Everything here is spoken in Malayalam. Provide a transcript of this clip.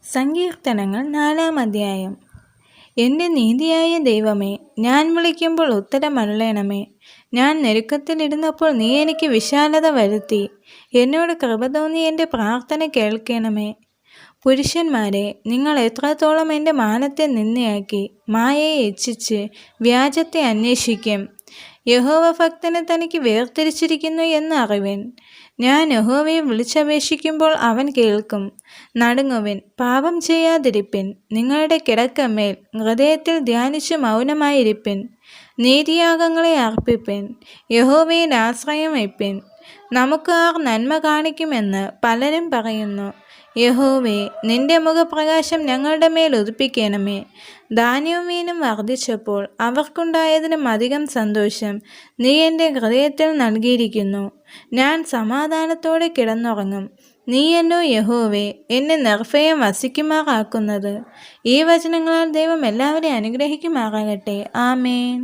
സങ്കീർത്തനങ്ങൾ 4-ാം അധ്യായം. എൻ്റെ നീതിയായ ദൈവമേ, ഞാൻ വിളിക്കുമ്പോൾ ഉത്തരമരുളണമേ. ഞാൻ ഞെരുക്കത്തിലിരുന്നപ്പോൾ നീ എനിക്ക് വിശാലത വരുത്തി. എന്നോട് കൃപ തോന്നി എൻ്റെ പ്രാർത്ഥന കേൾക്കണമേ. പുരുഷന്മാരെ, നിങ്ങൾ എത്രത്തോളം എൻ്റെ മാനത്തെ നിന്ദയാക്കി മായയെ ഇച്ഛിച്ച് വ്യാജത്തെ അന്വേഷിക്കും. യഹോവ ഭക്തനെ തനിക്ക് വേർതിരിച്ചിരിക്കുന്നു എന്ന് അറിവിൻ. ഞാൻ യഹോവയെ വിളിച്ചപേക്ഷിക്കുമ്പോൾ അവൻ കേൾക്കും. നടുങ്ങുവിൻ, പാപം ചെയ്യാതിരിപ്പിൻ. നിങ്ങളുടെ കിടക്കമേൽ ഹൃദയത്തിൽ ധ്യാനിച്ചു മൗനമായിരിപ്പിൻ. നീതിയാഗങ്ങളെ അർപ്പിപ്പിൻ, യഹോവയിൽ ആശ്രയം വയ്പ്പിൻ. നമുക്ക് ആർ നന്മ കാണിക്കുമെന്ന് പലരും പറയുന്നു. യഹോവേ, നിന്റെ മുഖപ്രകാശം ഞങ്ങളുടെ മേൽ ഉദിപ്പിക്കണമേ. ധാന്യവും മീനും വർദ്ധിച്ചപ്പോൾ അവർക്കുണ്ടായതിനും അധികം സന്തോഷം നീ എൻ്റെ ഹൃദയത്തിൽ നൽകിയിരിക്കുന്നു. ഞാൻ സമാധാനത്തോടെ കിടന്നുറങ്ങും. നീയല്ലോ യഹോവേ എന്നെ നിർഭയം വസിക്കുമാറാക്കുന്നത്. ഈ വചനങ്ങളാൽ ദൈവം എല്ലാവരെയും അനുഗ്രഹിക്കുമാറാകട്ടെ. ആമേൻ.